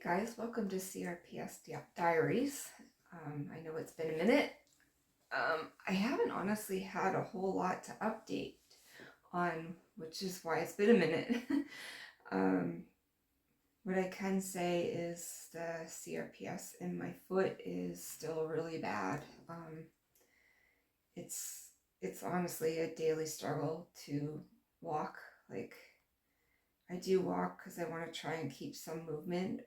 guys, welcome to CRPS Diaries. I know it's been a minute. I haven't honestly had a whole lot to update on, which is why it's been a minute. What I can say is the CRPS in my foot is still really bad. It's honestly a daily struggle to walk. Like, I do walk because I want to try and keep some movement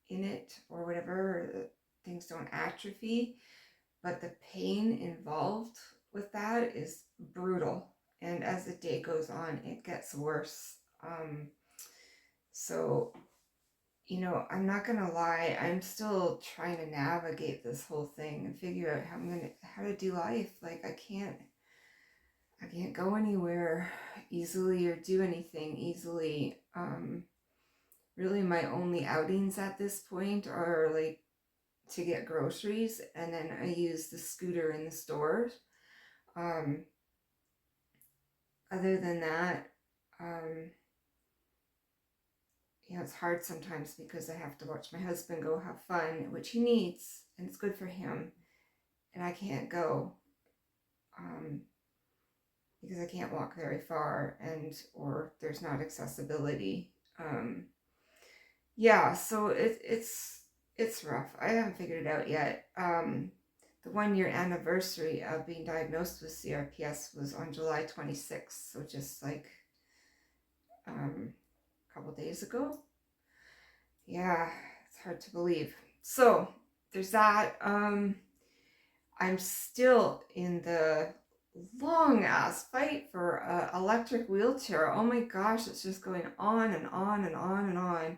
in it or whatever, things don't atrophy, but the pain involved with that is brutal, and as the day goes on it gets worse. So I'm not gonna lie, I'm still trying to navigate this whole thing and figure out how to do life. Like, I can't go anywhere easily or do anything easily. Really my only outings at this point are like to get groceries, and then I use the scooter in the stores. Other than that, it's hard sometimes because I have to watch my husband go have fun, which he needs, and it's good for him, and I can't go because I can't walk very far, or there's not accessibility. So it's rough. I haven't figured it out yet. The 1 year anniversary of being diagnosed with CRPS was on July 26th, so just like a couple days ago. Yeah, it's hard to believe. So there's that. I'm still in the long ass fight for an electric wheelchair. Oh my gosh, it's just going on and on and on and on.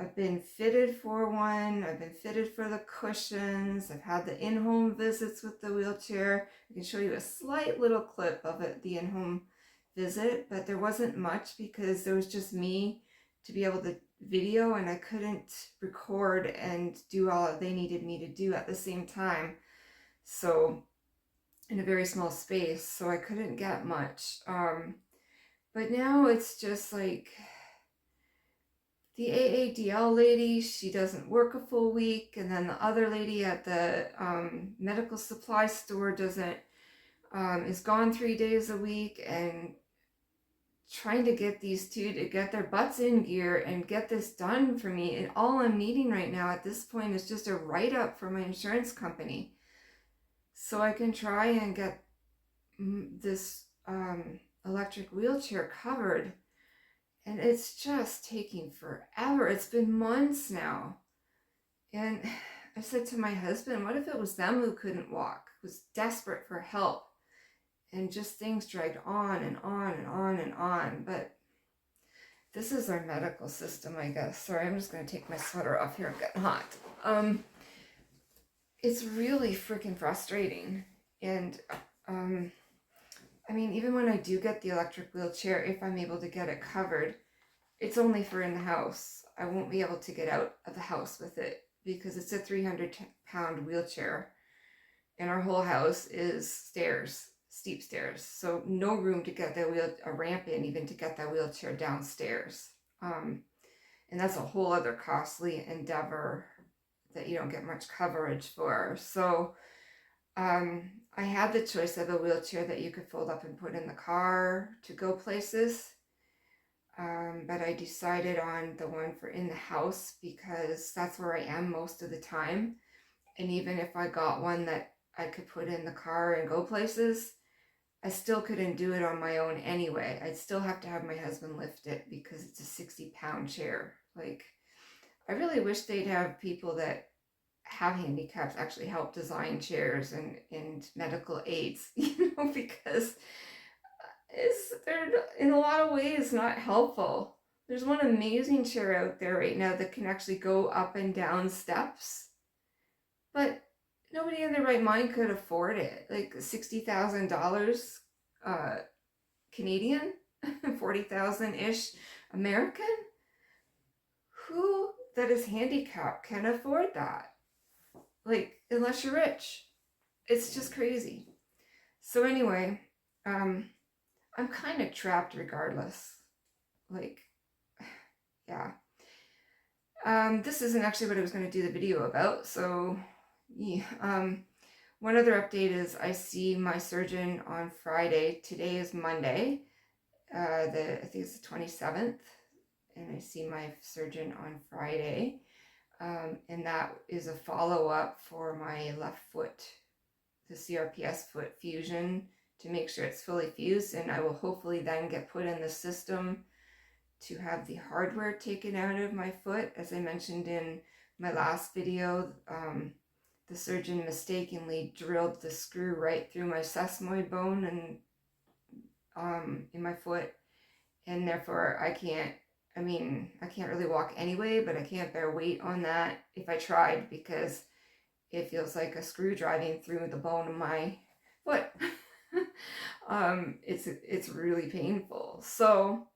I've been fitted for one. I've been fitted for the cushions. I've had the in-home visits with the wheelchair. I can show you a slight little clip of it, the in-home visit, but there wasn't much because there was just me to be able to video, and I couldn't record and do all they needed me to do at the same time. So in a very small space, so I couldn't get much. But now it's just like, the AADL lady, she doesn't work a full week, and then the other lady at the medical supply store is gone 3 days a week, and trying to get these two to get their butts in gear and get this done for me. And all I'm needing right now at this point is just a write-up for my insurance company, so I can try and get this electric wheelchair covered. And it's just taking forever. It's been months now. And I said to my husband, what if it was them who couldn't walk, was desperate for help, and just things dragged on and on and on and on. But this is our medical system, I guess. Sorry, I'm just going to take my sweater off here. I'm getting hot. It's really freaking frustrating. And even when I do get the electric wheelchair, if I'm able to get it covered, it's only for in the house. I won't be able to get out of the house with it because it's a 300-pound wheelchair, and our whole house is stairs, steep stairs. So no room to get a ramp in, even to get that wheelchair downstairs. And that's a whole other costly endeavor that you don't get much coverage for. So I had the choice of a wheelchair that you could fold up and put in the car to go places. But I decided on the one for in the house because that's where I am most of the time. And even if I got one that I could put in the car and go places, I still couldn't do it on my own anyway. I'd still have to have my husband lift it because it's a 60-pound chair. Like, I really wish they'd have people that have handicaps actually help design chairs and medical aids, because they're in a lot of ways not helpful. There's one amazing chair out there right now that can actually go up and down steps, but nobody in their right mind could afford it. Like $60,000 Canadian, 40,000-ish American. Who that is handicapped can afford that? Like, unless you're rich. It's just crazy. So anyway, I'm kind of trapped regardless. Like, yeah. This isn't actually what I was going to do the video about. So, yeah. One other update is I see my surgeon on Friday. Today is Monday. I think it's the 27th. And I see my surgeon on Friday. And that is a follow-up for my left foot, the CRPS foot fusion, to make sure it's fully fused. And I will hopefully then get put in the system to have the hardware taken out of my foot. As I mentioned in my last video, the surgeon mistakenly drilled the screw right through my sesamoid bone and in my foot, and therefore I can't really walk anyway, but I can't bear weight on that if I tried, because it feels like a screw driving through the bone of my foot. It's really painful. So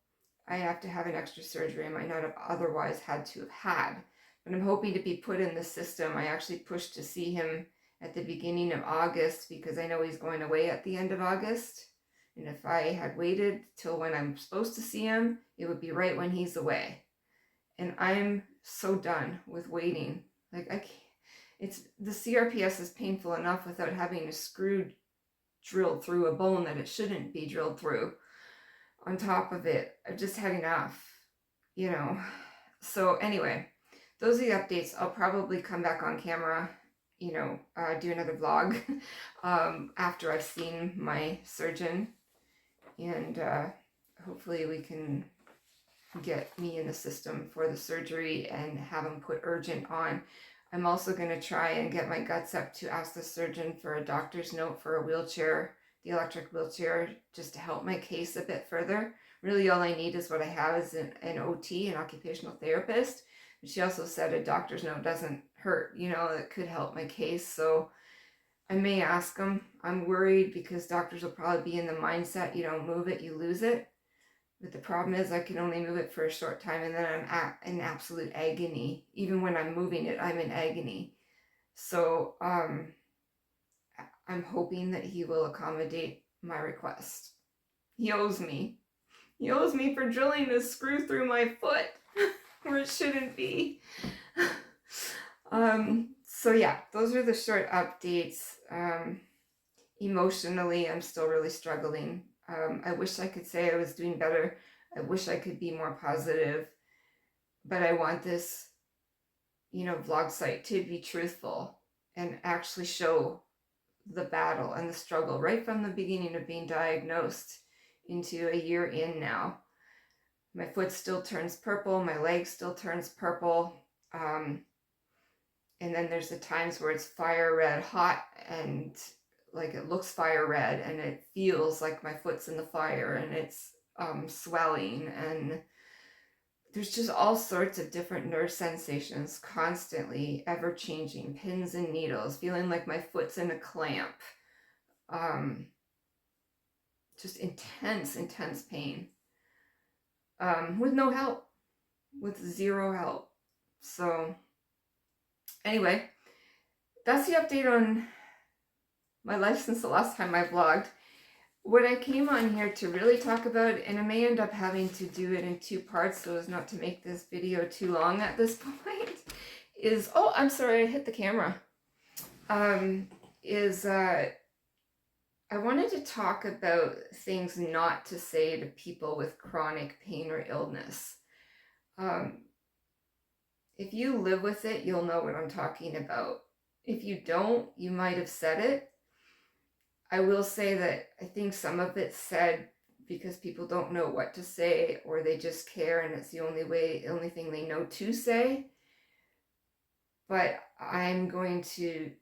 I have to have an extra surgery I might not have otherwise had to have had. But I'm hoping to be put in the system. I actually pushed to see him at the beginning of August because I know he's going away at the end of August. And if I had waited till when I'm supposed to see him, it would be right when he's away. And I'm so done with waiting. Like, I can't. The CRPS is painful enough without having a screw drilled through a bone that it shouldn't be drilled through. On top of it, I've just had enough, So anyway, those are the updates. I'll probably come back on camera, do another vlog after I've seen my surgeon, and hopefully we can get me in the system for the surgery and have him put urgent on. I'm also going to try and get my guts up to ask the surgeon for a doctor's note for a wheelchair, the electric wheelchair, just to help my case a bit further. Really all I need is what I have is an OT, an occupational therapist. But she also said a doctor's note doesn't hurt, it could help my case. So I may ask them. I'm worried because doctors will probably be in the mindset, you don't move it, you lose it. But the problem is I can only move it for a short time, and then I'm in absolute agony. Even when I'm moving it, I'm in agony. So I'm hoping that he will accommodate my request. He owes me. He owes me for drilling this screw through my foot where it shouldn't be. So yeah, those are the short updates. Emotionally, I'm still really struggling. I wish I could say I was doing better. I wish I could be more positive. But I want this, vlog site to be truthful and actually show the battle and the struggle right from the beginning of being diagnosed into a year in now. My foot still turns purple. My leg still turns purple. And then there's the times where it's fire red hot and like it looks fire red and it feels like my foot's in the fire and it's swelling, and there's just all sorts of different nerve sensations, constantly ever changing, pins and needles, feeling like my foot's in a clamp, just intense pain, with no help, with zero help. So anyway, that's the update on my life since the last time I vlogged. What I came on here to really talk about, and I may end up having to do it in 2 parts so as not to make this video too long at this point, is, oh, I'm sorry, I hit the camera, I wanted to talk about things not to say to people with chronic pain or illness. If you live with it, you'll know what I'm talking about. If you don't, you might have said it. I will say that I think some of it's said because people don't know what to say, or they just care and it's the only thing they know to say. But I'm going to,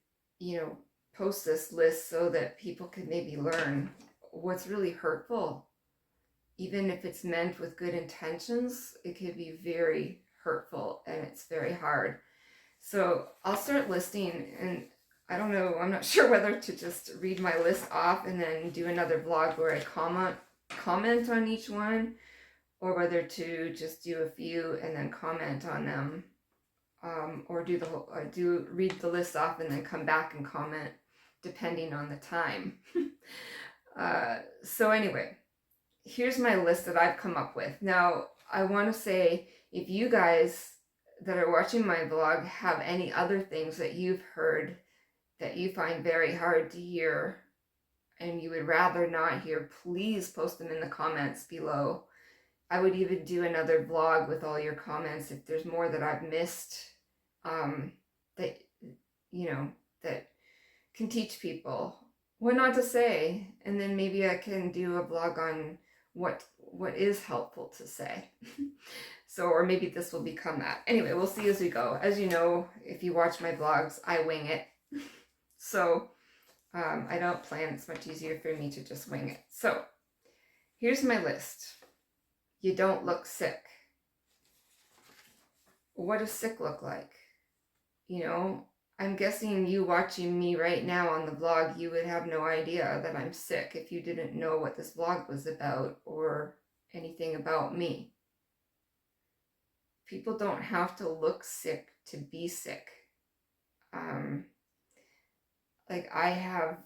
post this list so that people can maybe learn what's really hurtful. Even if it's meant with good intentions, it can be very hurtful and it's very hard. So I'll start listing, and I don't know, I'm not sure whether to just read my list off and then do another vlog where I comment on each one, or whether to just do a few and then comment on them, or read the list off and then come back and comment, depending on the time. So anyway, here's my list that I've come up with. Now, I want to say, if you guys that are watching my vlog have any other things that you've heard that you find very hard to hear and you would rather not hear, please post them in the comments below. I would even do another vlog with all your comments if there's more that I've missed, that, that can teach people what not to say. And then maybe I can do a vlog on what is helpful to say. So, or maybe this will become that. Anyway, we'll see as we go. As you know, if you watch my vlogs, I wing it. So I don't plan. It's much easier for me to just wing it. So here's my list. You don't look sick. What does sick look like? I'm guessing you watching me right now on the vlog, you would have no idea that I'm sick if you didn't know what this vlog was about or anything about me. People don't have to look sick to be sick. Like I have,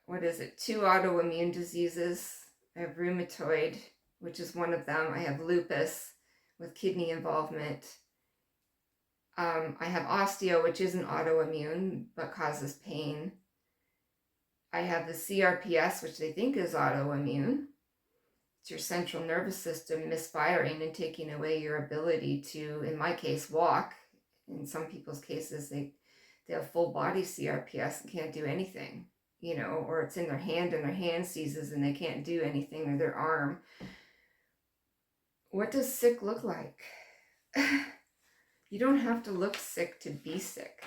2 autoimmune diseases. I have rheumatoid, which is one of them. I have lupus with kidney involvement. I have osteo, which isn't autoimmune, but causes pain. I have the CRPS, which they think is autoimmune. It's your central nervous system misfiring and taking away your ability to, in my case, walk. In some people's cases, they have full body CRPS and can't do anything, or it's in their hand and their hand seizes and they can't do anything, or their arm. What does sick look like? You don't have to look sick to be sick.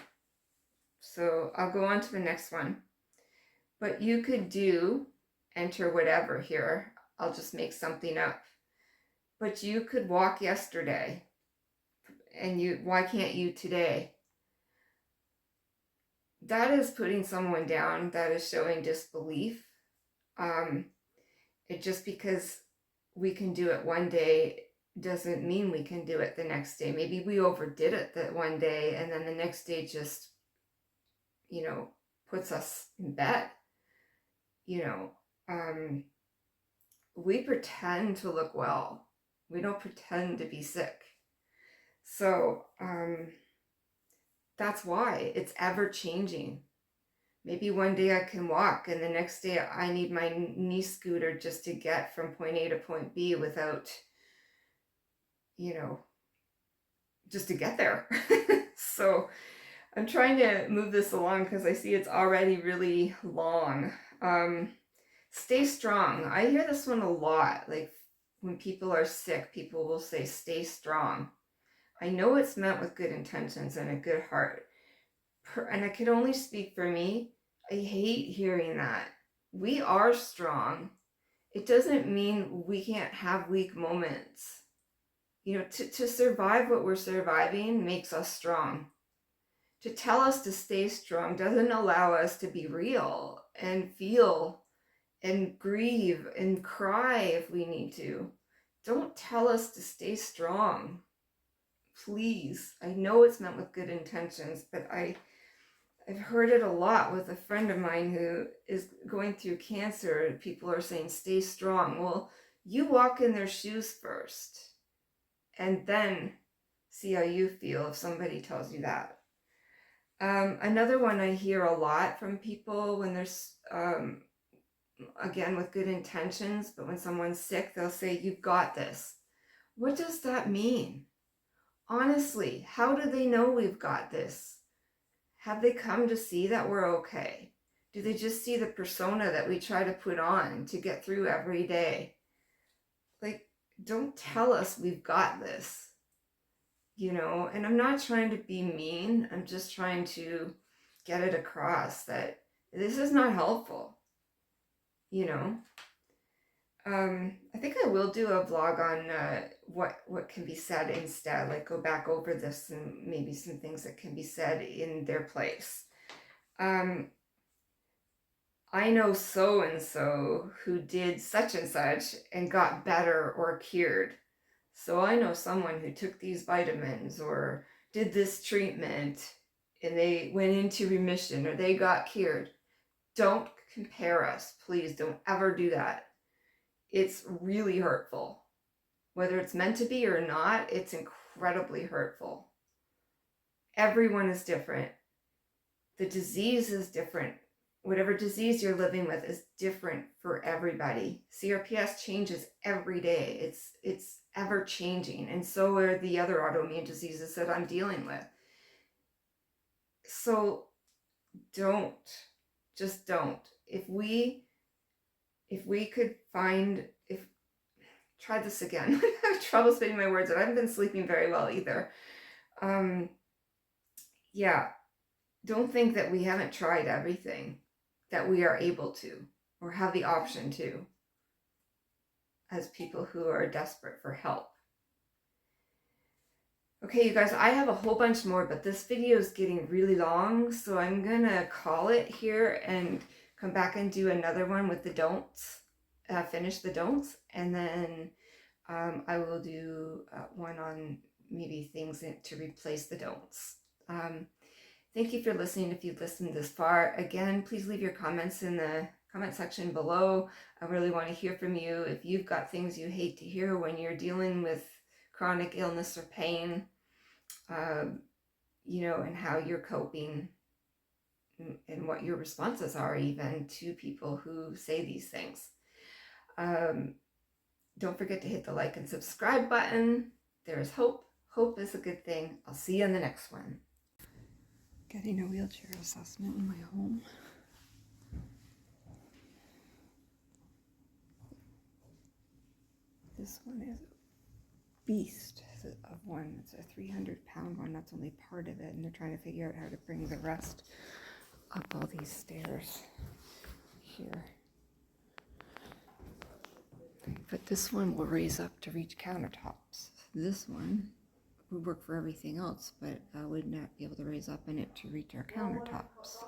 So I'll go on to the next one. But you could enter whatever here. I'll just make something up. But you could walk yesterday. And why can't you today? That is putting someone down. That is showing disbelief. It just because we can do it one day doesn't mean we can do it the next day. Maybe we overdid it that one day and then the next day just, puts us in bed. We pretend to look well. We don't pretend to be sick. So, that's why it's ever changing. Maybe one day I can walk and the next day I need my knee scooter just to get from point A to point B without, just to get there. So I'm trying to move this along because I see it's already really long. Stay strong. I hear this one a lot. Like when people are sick, people will say, stay strong. I know it's meant with good intentions and a good heart. And I can only speak for me. I hate hearing that. We are strong. It doesn't mean we can't have weak moments. To survive what we're surviving makes us strong. To tell us to stay strong doesn't allow us to be real and feel and grieve and cry if we need to. Don't tell us to stay strong. Please. I know it's meant with good intentions, but I've heard it a lot with a friend of mine who is going through cancer. People are saying, stay strong. Well, you walk in their shoes first and then see how you feel if somebody tells you that. Another one I hear a lot from people when there's, again, with good intentions, but when someone's sick, they'll say, you've got this. What does that mean? Honestly, how do they know we've got this? Have they come to see that we're okay? Do they just see the persona that we try to put on to get through every day? Like, don't tell us we've got this. And I'm not trying to be mean. I'm just trying to get it across that this is not helpful. I think I will do a vlog on what can be said instead, like go back over this and maybe some things that can be said in their place. I know so-and-so who did such and such and got better or cured. So I know someone who took these vitamins or did this treatment and they went into remission or they got cured. Don't compare us, please. Don't ever do that. It's really hurtful. Whether it's meant to be or not, it's incredibly hurtful. Everyone is different. The disease is different. Whatever disease you're living with is different for everybody. CRPS changes every day. It's ever changing, and so are the other autoimmune diseases that I'm dealing with. So just don't. If we could find, try this again. I have trouble spitting my words, and I haven't been sleeping very well either. Yeah, don't think that we haven't tried everything that we are able to or have the option to as people who are desperate for help. Okay, you guys, I have a whole bunch more, but this video is getting really long, so I'm gonna call it here and come back and do another one with the don'ts, finish the don'ts, and then I will do one on maybe things to replace the don'ts. Thank you for listening. If you've listened this far, again, please leave your comments in the comment section below. I really want to hear from you. If you've got things you hate to hear when you're dealing with chronic illness or pain, you know, and how you're coping and what your responses are even to people who say these things. Don't forget to hit the like and subscribe button. There is hope. Hope is a good thing. I'll see you in the next one. Getting a wheelchair assessment in my home. This one is a beast of one. It's a 300-pound one. That's only part of it, and they're trying to figure out how to bring the rest up all these stairs here. But this one will raise up to reach countertops. This one would work for everything else, but I would not be able to raise up in it to reach our countertops.